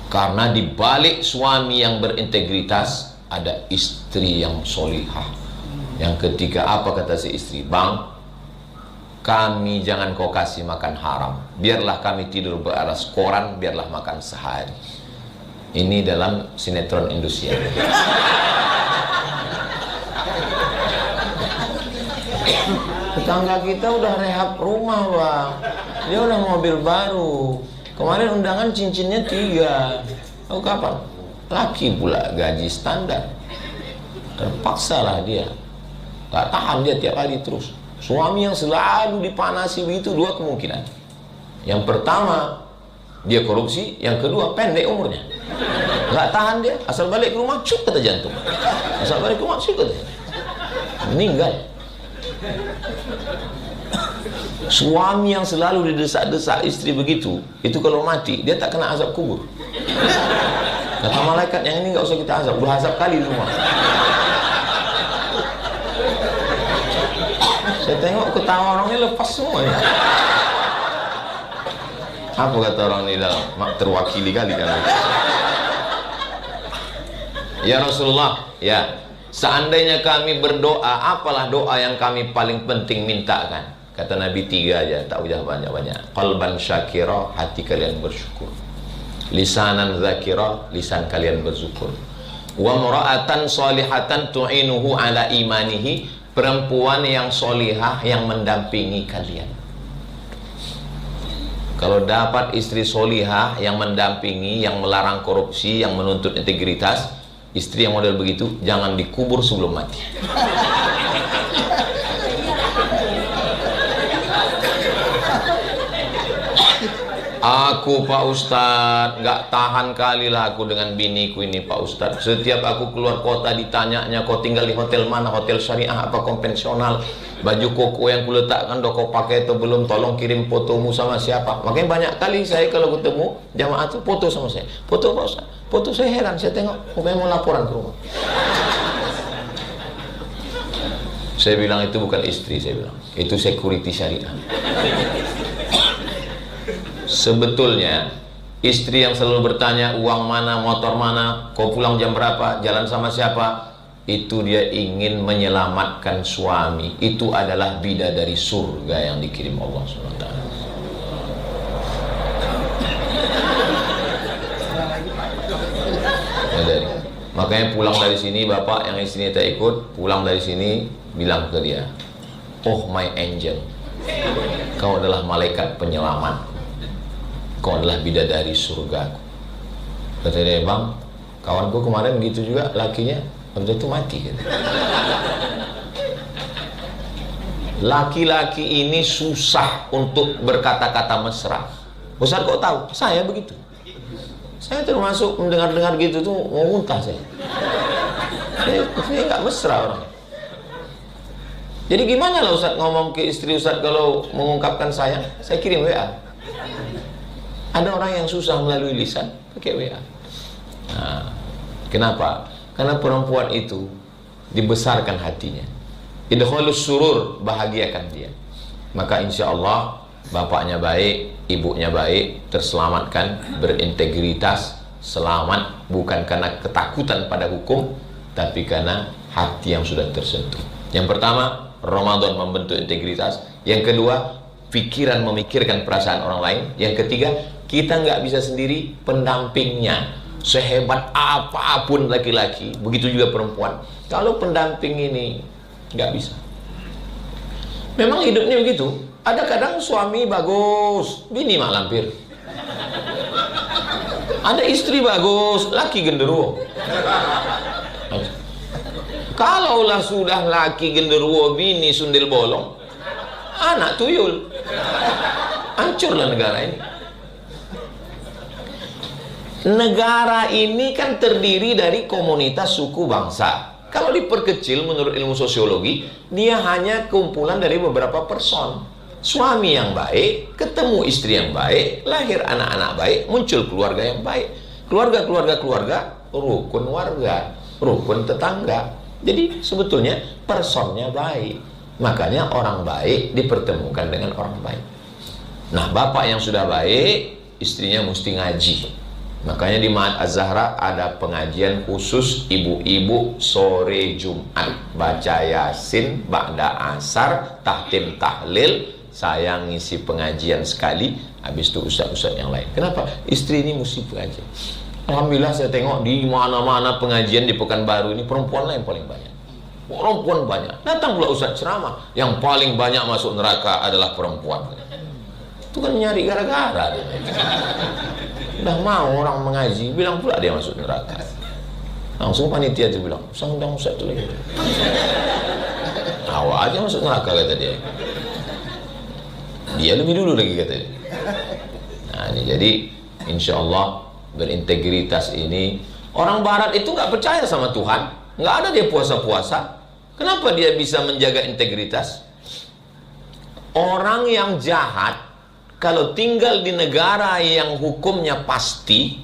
[SPEAKER 2] Karena di balik suami yang berintegritas ada istri yang solihah. Yang ketiga, apa kata si istri? Bang, kami jangan kau kasih makan haram. Biarlah kami tidur beralas koran, biarlah makan sehari. Ini dalam sinetron Indosiar. Tetangga kita udah rehab rumah, Bang. Dia udah mobil baru. Kemarin undangan cincinnya 3. Tahu kapan? Laki pula gaji standar. Terpaksa lah dia. Gak tahan dia tiap hari terus. Suami yang selalu dipanasi begitu, 2 kemungkinan. Yang pertama, dia korupsi. Yang kedua, pendek umurnya. Gak tahan dia, asal balik ke rumah, cuk kata jantung. Asal balik ke rumah, cuk kata meninggal. Suami yang selalu didesak-desak istri begitu, itu kalau mati, dia tak kena azab kubur. Kata malaikat, yang ini gak usah kita azab, udah azab kali di rumah. Saya tengok ketawa orang ini lepas semua ya. Apa kata orang ini dalam? Terwakili kali kan. Ya Rasulullah, ya, seandainya kami berdoa, apalah doa yang kami paling penting mintakan? Kata Nabi 3 aja, tak usah banyak-banyak. Qalban syakira, hati kalian bersyukur. Lisanan zakira, lisan kalian bersyukur. Wa mura'atan salihatan tu'inuhu ala imanihi, perempuan yang solihah yang mendampingi kalian. Kalau dapat istri solihah yang mendampingi, yang melarang korupsi, yang menuntut integritas, istri yang model begitu jangan dikubur sebelum mati. Aku Pak Ustadz gak tahan kali lah aku dengan biniku ini Pak Ustadz. Setiap aku keluar kota ditanyanya, kau tinggal di hotel mana, hotel syariah apa konvensional, baju koko yang kuletakkan udah kau pakai atau belum, tolong kirim fotomu sama siapa. Makanya banyak kali saya kalau ketemu jamaah itu foto sama saya. Foto Pak Ustadz, foto saya heran, saya tengok pokoknya mau laporan ke rumah. Saya bilang itu bukan istri, saya bilang itu security syariah. Sebetulnya istri yang selalu bertanya uang mana, motor mana, kau pulang jam berapa, jalan sama siapa, itu dia ingin menyelamatkan suami. Itu adalah bidadari surga yang dikirim Allah SWT. Makanya pulang dari sini, bapak yang istrinya tak ikut, pulang dari sini bilang ke dia, oh my angel, kau adalah malaikat penyelamat, kau adalah bidadari surgaku. Kata dia, bang, kawanku kemarin gitu juga, lakinya habis itu mati gitu. Laki-laki ini susah untuk berkata-kata mesra. Ustaz kok tahu? Saya begitu. Saya termasuk mendengar-dengar gitu tuh mau muntah saya. Saya nggak mesra orang. Jadi gimana lah Ustaz ngomong ke istri Ustaz kalau mengungkapkan sayang? Saya kirim WA. Ada orang yang susah melalui lisan, pakai WA. Nah, kenapa? Karena perempuan itu dibesarkan hatinya. Idkhalus surur, bahagiakan dia. Maka insya Allah bapaknya baik, ibunya baik, terselamatkan, berintegritas, selamat bukan karena ketakutan pada hukum, tapi karena hati yang sudah tersentuh. Yang pertama, Ramadan membentuk integritas. Yang kedua, pikiran memikirkan perasaan orang lain. Yang ketiga, kita nggak bisa sendiri, pendampingnya. Sehebat apapun laki-laki, begitu juga perempuan, kalau pendamping ini nggak bisa. Memang hidupnya begitu. Ada kadang suami bagus, bini mak lampir. Ada istri bagus, laki genderuwo. Kalaulah sudah laki genderuwo, bini sundel bolong, anak tuyul, hancurlah negara ini. Negara ini kan terdiri dari komunitas suku bangsa. Kalau diperkecil menurut ilmu sosiologi, dia hanya kumpulan dari beberapa person. Suami yang baik, ketemu istri yang baik, lahir anak-anak baik, muncul keluarga yang baik. Keluarga, rukun warga, rukun tetangga. Jadi sebetulnya personnya baik. Makanya orang baik dipertemukan dengan orang baik. Nah, bapak yang sudah baik, istrinya mesti ngaji. Makanya di Ma'had Az-Zahra ada pengajian khusus ibu-ibu sore Jumat, baca Yasin, ba'da asar, tahtim tahlil. Saya ngisi pengajian sekali, habis itu ustaz-ustaz yang lain. Kenapa? Istri ini mesti pengajian. Alhamdulillah saya tengok di mana-mana pengajian di Pekanbaru ini perempuan lah yang paling banyak. Perempuan banyak. Datang pula ustaz ceramah, yang paling banyak masuk neraka adalah perempuan. Itu kan nyari gara-gara. Udah mau orang mengaji, bilang pula dia masuk neraka. Langsung panitia itu bilang, usah undang ustaz itu lagi. Awak aja masuk neraka, kata dia. Dia lebih dulu lagi, kata dia. Nah ini jadi insya Allah berintegritas ini. Orang barat itu nggak percaya sama Tuhan, nggak ada dia puasa-puasa. Kenapa dia bisa menjaga integritas? Orang yang jahat kalau tinggal di negara yang hukumnya pasti,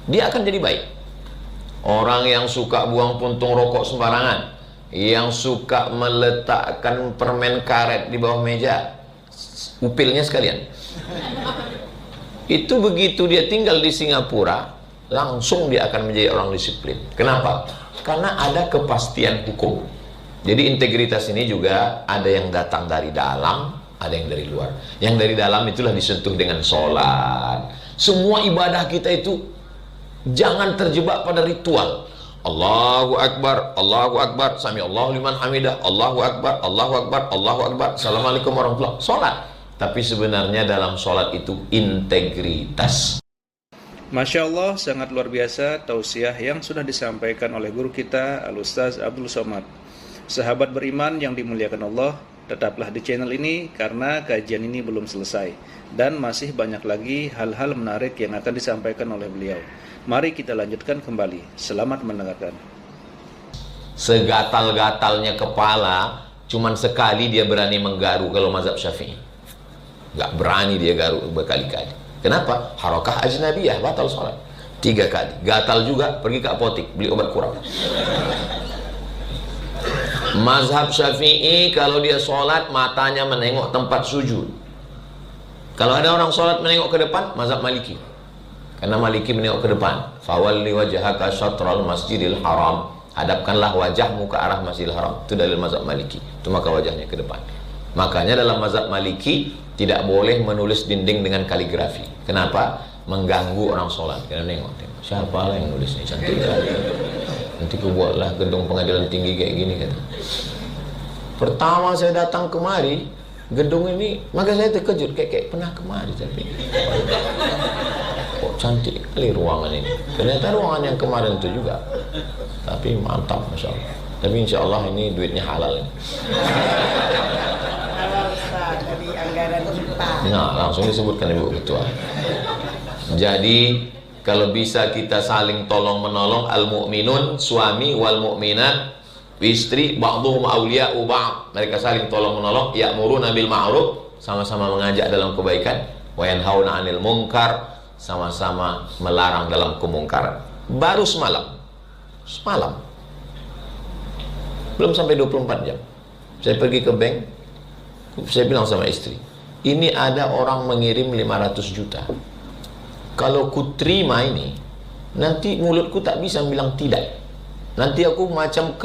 [SPEAKER 2] dia akan jadi baik. Orang yang suka buang puntung rokok sembarangan, yang suka meletakkan permen karet di bawah meja, upilnya sekalian, itu begitu dia tinggal di Singapura, langsung dia akan menjadi orang disiplin. Kenapa? Karena ada kepastian hukum. Jadi integritas ini juga ada yang datang dari dalam, ada yang dari luar. Yang dari dalam itulah disentuh dengan sholat. Semua ibadah kita itu jangan terjebak pada ritual. Allahu Akbar, sami Allahu liman hamidah, Allahu Akbar, Allahu Akbar, Assalamualaikum warahmatullahi wabarakatuh. Sholat. Tapi sebenarnya dalam sholat itu integritas.
[SPEAKER 1] Masya Allah, sangat luar biasa tausiah yang sudah disampaikan oleh guru kita Al-Ustaz Abdul Somad. Sahabat beriman yang dimuliakan Allah, tetaplah di channel ini karena kajian ini belum selesai dan masih banyak lagi hal-hal menarik yang akan disampaikan oleh beliau. Mari kita lanjutkan kembali. Selamat mendengarkan.
[SPEAKER 2] Segatal-gatalnya kepala, cuman sekali dia berani menggaru kalau mazhab Syafi'i. Nggak berani dia garu berkali-kali. Kenapa? Harakah ajnabiyah, batal sholat. 3 kali. Gatal juga, pergi ke apotik, beli obat kurang. Mazhab Syafi'i kalau dia sholat matanya menengok tempat sujud. Kalau ada orang sholat menengok ke depan, mazhab Maliki. Karena Maliki menengok ke depan. Fawalli wajhaka syatral masjidil haram. Hadapkanlah wajahmu ke arah Masjidil Haram. Itu dalil mazhab Maliki. Itu maka wajahnya ke depan. Makanya dalam mazhab Maliki tidak boleh menulis dinding dengan kaligrafi. Kenapa? Mengganggu orang sholat. Karena nengok. Siapa lah yang nulisnya cantik kali. Nanti ku buatlah gedung pengadilan tinggi kayak gini kata. Pertama saya datang kemari gedung ini, maka saya terkejut kayak pernah kemari tapi kok cantik kali ruangan ini. Ternyata ruangan yang kemarin itu juga. Tapi mantap Masya Allah. Tapi insya Allah ini duitnya halal ini.
[SPEAKER 3] Dari anggaran kita.
[SPEAKER 2] Nah, langsung disebutkan Ibu Ketua. Jadi kalau bisa kita saling tolong menolong, al-mu'minun suami wal mu'minat istri ba'dhum awliya'u ba'd. Mereka saling tolong menolong, ya'muruna bil ma'ruf, sama-sama mengajak dalam kebaikan, wa yanhauna 'anil munkar, sama-sama melarang dalam kemungkaran. Baru semalam belum sampai 24 jam saya pergi ke bank, saya bilang sama istri, ini ada orang mengirim 500 juta. Kalau ku terima ini, nanti mulutku tak bisa bilang tidak. Nanti aku macam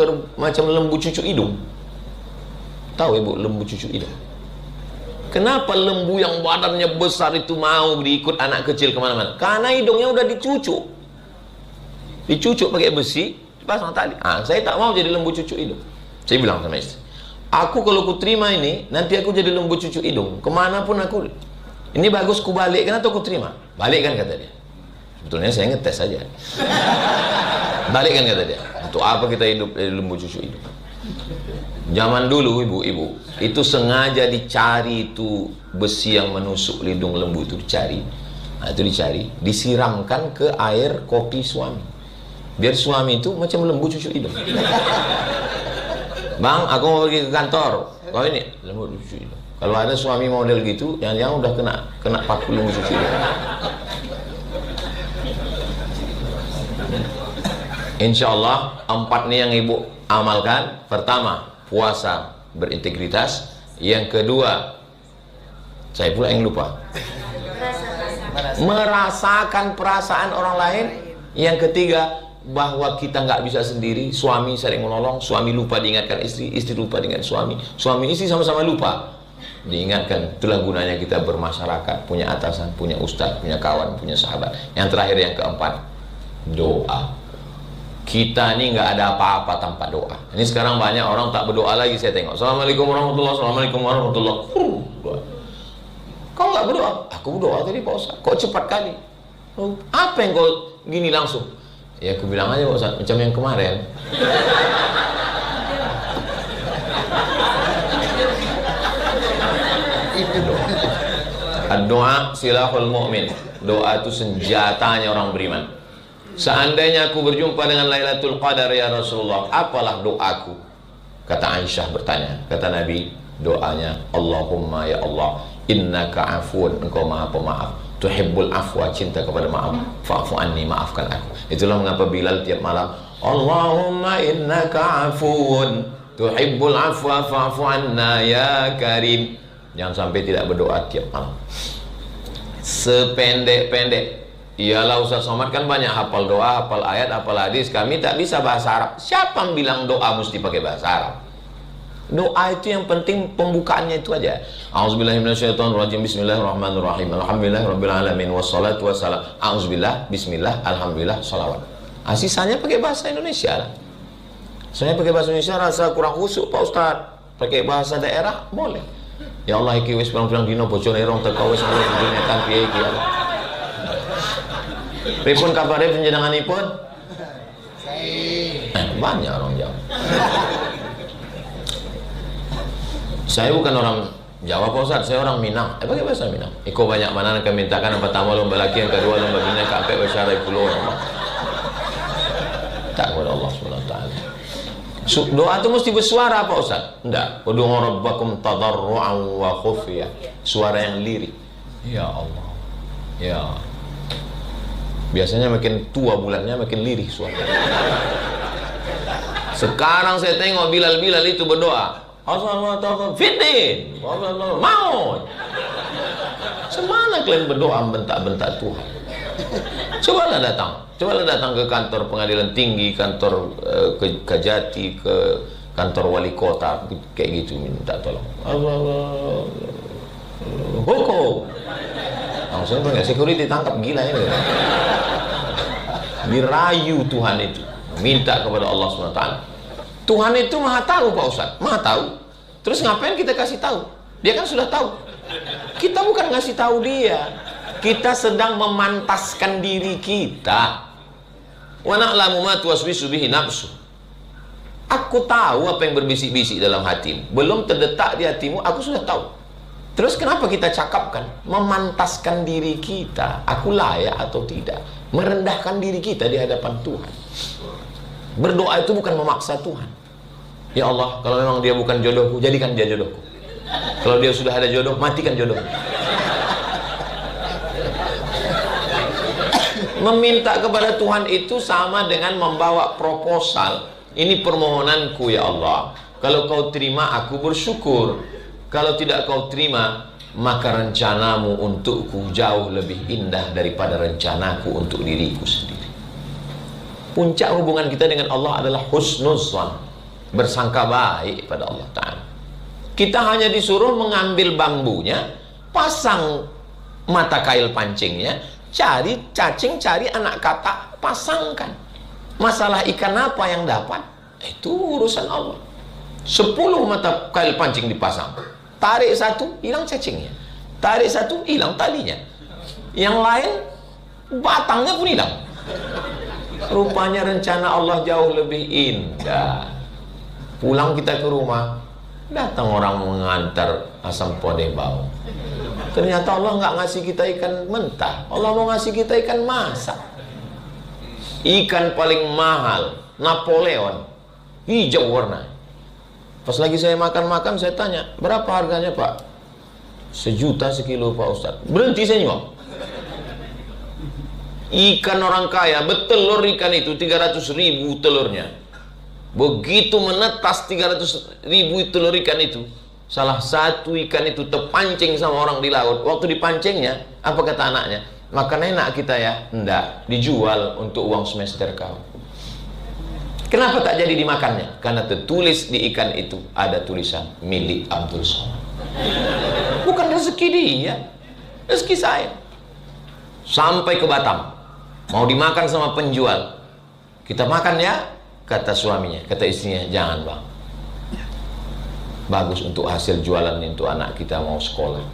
[SPEAKER 2] lembu cucuk hidung. Tahu ibu lembu cucuk hidung? Kenapa lembu yang badannya besar itu mau diikut anak kecil kemana-mana? Karena hidungnya udah dicucuk. Dicucuk pakai besi, dipasang tali. Saya tak mau jadi lembu cucuk hidung. Saya bilang sama istri, aku kalau ku terima ini, nanti aku jadi lembu cucuk hidung. Kemanapun aku, ini bagus ku balik, kan atau ku terima? Balik kan kata dia. Sebetulnya saya ngetes saja. Balik kan kata dia. Untuk apa kita hidup jadi lembu cucuk hidung? Zaman dulu ibu-ibu itu sengaja dicari itu besi yang menusuk hidung lembu itu dicari. Nah, itu dicari, disiramkan ke air kopi suami. Biar suami itu macam lembu cucuk hidung. Bang, aku mau pergi ke kantor. Kau ini lembu cucuk hidung. Kalau ada suami model gitu, yang udah kena paku lembu cucuk hidung. Insya Allah 4 nih yang ibu amalkan. Pertama, puasa berintegritas. Yang kedua, saya pula yang lupa, merasakan perasaan orang lain. Yang ketiga, bahwa kita nggak bisa sendiri. Suami saling menolong, suami lupa diingatkan istri, istri lupa diingatkan suami, suami istri sama-sama lupa diingatkan. Itulah gunanya kita bermasyarakat, punya atasan, punya ustadz, punya kawan, punya sahabat. Yang terakhir, yang keempat, doa. Kita ini nggak ada apa-apa tanpa doa. Ini sekarang banyak orang tak berdoa lagi. Saya tengok, Assalamualaikum warahmatullahi wabarakatuh, Assalamualaikum warahmatullahi wabarakatuh. Kau nggak berdoa? Aku berdoa tadi Pak Ustaz. Kok cepat kali? Apa yang kau gini langsung? Ya aku bilang aja Pak Ustaz, macam yang kemarin. Doa silahul mu'min. Doa itu senjatanya orang beriman. Seandainya aku berjumpa dengan Lailatul Qadar ya Rasulullah, apalah doaku? Kata Aisyah bertanya, kata Nabi, doanya Allahumma ya Allah, innaka afuun, engkau maha pemaaf, tuhibbul afwa, cinta kepada maaf, fa'fu anni, maafkan aku. Itulah mengapa Bilal tiap malam, Allahumma innaka afuun, tuhibbul afwa, fa'fu anna ya karim. Jangan sampai tidak berdoa tiap malam. Sependek-pendek. Iyalah Ustaz Somad kan banyak hafal doa, hafal ayat, hafal hadis. Kami tak bisa bahasa Arab. Siapa yang bilang doa mesti pakai bahasa Arab? Doa itu yang penting pembukaannya itu aja. A'udzubillahi minasyaitonirrajim. Bismillahirrahmanirrahim. Alhamdulillahirabbil alamin wassalatu wassalam. A'udzubillah, bismillah, alhamdulillah, shalawat. Sisanya pakai bahasa Indonesia lah. Saya pakai bahasa Indonesia rasa kurang khusyuk Pak Ustaz. Pakai bahasa daerah boleh. Ya Allah iki wis pirang-pirang dino bojone rong teko wis ana dunya kan piye iki ya. Pripun kabare panjenenganipun? Banyak orang Jawa. Saya bukan orang Jawa Pak Ustaz, saya orang Minang. Pakai bahasa Minang. Iko banyak mana nak mintakan yang pertama lomba laki, yang kedua lomba bina sampai wasyarai pulau Allah. Tak kepada Allah SWT. Doa itu mesti bersuara Pak Ustaz? Enggak. Ud'u rabbakum tadarru'an wa khufiyah. Suara yang lirih. Ya Allah. Ya. Biasanya makin tua bulannya makin lirih suara. Sekarang saya tengok Bilal itu berdoa. Assalamualaikum fitin. Maut. Semana kalian berdoa bentak-bentak Tuhan? Cobalah datang ke kantor pengadilan tinggi, kantor Kejati, ke kantor wali kota, kayak gitu minta tolong. Hukum. Langsung punya security tangkap, gila ini. Dirayu Tuhan itu, minta kepada Allah SWT. Tuhan itu maha tahu Pak Ustaz, maha tahu. Terus ngapain kita kasih tahu? Dia kan sudah tahu. Kita bukan ngasih tahu dia, kita sedang memantaskan diri kita. Wa na'lamu ma tuwaswisu bihi nafsu. Aku tahu apa yang berbisik-bisik dalam hatimu. Belum terdetak di hatimu, aku sudah tahu. Terus kenapa kita cakapkan? Memantaskan diri kita, aku layak atau tidak. Merendahkan diri kita di hadapan Tuhan. Berdoa itu bukan memaksa Tuhan. Ya Allah, kalau memang dia bukan jodohku, jadikan dia jodohku. Kalau dia sudah ada jodoh, matikan jodoh. Meminta kepada Tuhan itu sama dengan membawa proposal. Ini permohonanku ya Allah. Kalau kau terima, aku bersyukur. Kalau tidak kau terima, maka rencanamu untukku jauh lebih indah daripada rencanaku untuk diriku sendiri. Puncak hubungan kita dengan Allah adalah husnuzan, bersangka baik pada Allah Ta'ala. Kita hanya disuruh mengambil bambunya, pasang mata kail pancingnya, cari cacing, cari anak katak, pasangkan. Masalah ikan apa yang dapat, itu urusan Allah. 10 mata kail pancing dipasang, tarik satu, hilang cacingnya, tarik satu, hilang talinya, yang lain batangnya pun hilang. Rupanya rencana Allah jauh lebih indah. Pulang kita ke rumah, datang orang mengantar asam podeh bau. Ternyata Allah nggak ngasih kita ikan mentah, Allah mau ngasih kita ikan masak. Ikan paling mahal, Napoleon, hijau warna. Pas lagi saya makan-makan, saya tanya, berapa harganya Pak? 1 juta sekilo Pak Ustadz. Berhenti saya nyuap. Ikan orang kaya, betelur ikan itu 300.000 telurnya. Begitu menetas 300.000 telur ikan itu, salah satu ikan itu terpancing sama orang di laut. Waktu dipancingnya, apa kata anaknya? Makan enak kita ya? Enggak, dijual untuk uang semester kau. Kenapa tak jadi dimakannya? Karena tertulis di ikan itu ada tulisan milik Abdul Somad. Bukan rezeki dia, rezeki saya. Sampai ke Batam, mau dimakan sama penjual. Kita makan ya, kata suaminya, kata istrinya, jangan bang, bagus untuk hasil jualan untuk anak kita mau sekolah.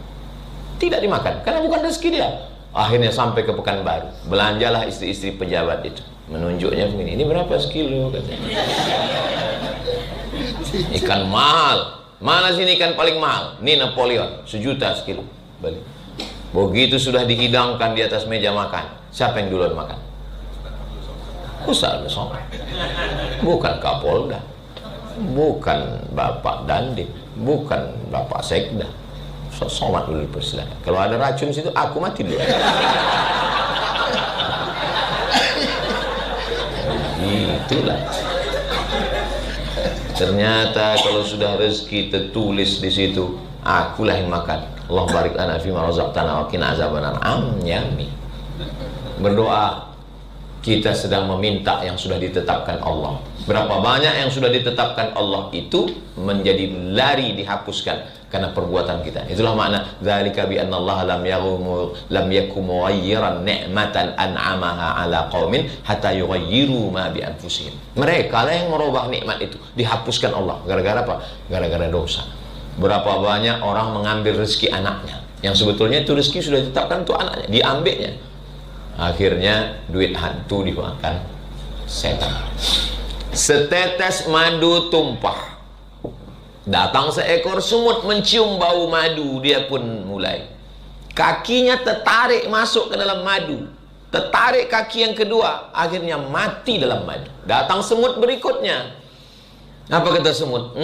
[SPEAKER 2] Tidak dimakan, karena bukan rezeki dia. Akhirnya sampai ke Pekanbaru, belanjalah istri-istri pejabat itu, menunjuknya begini, ini berapa sekilo katanya. Ikan mahal, mana sini ikan paling mahal? Ini Napoleon, 1 juta sekilo. Balik. Begitu sudah dihidangkan di atas meja makan, siapa yang duluan makan? Ustaz Abdul Somad. Bukan Kapolda, bukan Bapak Dandim, bukan Bapak Sekda. Somad dulu persilakan. Kalau ada racun situ, aku mati dulu. Itulah. Ternyata kalau sudah rezeki tertulis di situ, akulah yang makan. Allah barik lana fima razaqtana wa qina azabannar. Yami. Berdoa, kita sedang meminta yang sudah ditetapkan Allah. Berapa banyak yang sudah ditetapkan Allah itu menjadi lari dihapuskan karena perbuatan kita. Itulah makna dzalika bi anna Allah lam yakum mughayyiran ni'matan an'amaha 'ala qaumin hatta yughayyiru ma bi anfusihim. Mereka lah yang merubah nikmat itu, dihapuskan Allah. Gara-gara apa? Gara-gara dosa. Berapa banyak orang mengambil rezeki anaknya yang sebetulnya itu rezeki sudah ditetapkan untuk anaknya, diambilnya. Akhirnya duit hantu dimakan setan. Setetes madu tumpah, datang seekor semut mencium bau madu, dia pun mulai, kakinya tertarik masuk ke dalam madu, tertarik kaki yang kedua, akhirnya mati dalam madu. Datang semut berikutnya, apa kata semut?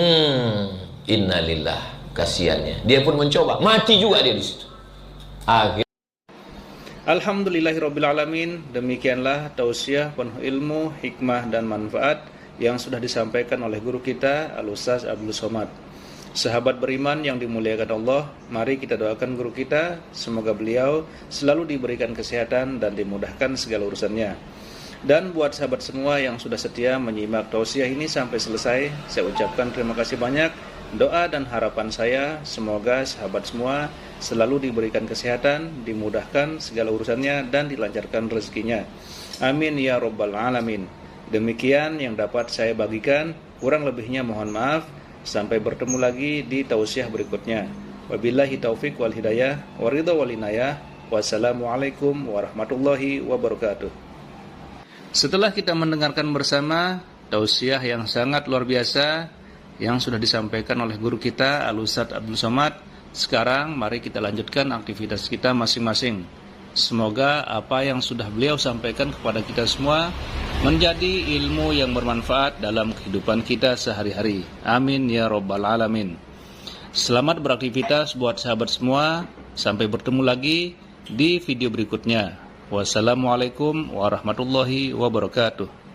[SPEAKER 2] Innalillah, kasihannya, dia pun mencoba, mati juga dia di situ.
[SPEAKER 1] Alhamdulillahirrabbilalamin. Demikianlah tausiah penuh ilmu, hikmah dan manfaat yang sudah disampaikan oleh guru kita Al-Ustaz Abdul Somad. Sahabat beriman yang dimuliakan Allah, mari kita doakan guru kita, semoga beliau selalu diberikan kesehatan dan dimudahkan segala urusannya. Dan buat sahabat semua yang sudah setia menyimak tausiah ini sampai selesai, saya ucapkan terima kasih banyak. Doa dan harapan saya semoga sahabat semua selalu diberikan kesehatan, dimudahkan segala urusannya dan dilancarkan rezekinya. Amin ya rabbal alamin. Demikian yang dapat saya bagikan, kurang lebihnya mohon maaf. Sampai bertemu lagi di tausiah berikutnya. Wabillahi taufik wal hidayah, waridha wal inayah. Wassalamualaikum warahmatullahi wabarakatuh. Setelah kita mendengarkan bersama tausiah yang sangat luar biasa yang sudah disampaikan oleh guru kita Al-Ustaz Abdul Somad, sekarang mari kita lanjutkan aktivitas kita masing-masing. Semoga apa yang sudah beliau sampaikan kepada kita semua menjadi ilmu yang bermanfaat dalam kehidupan kita sehari-hari. Amin ya rabbal alamin. Selamat beraktivitas buat sahabat semua. Sampai bertemu lagi di video berikutnya. Wassalamualaikum warahmatullahi wabarakatuh.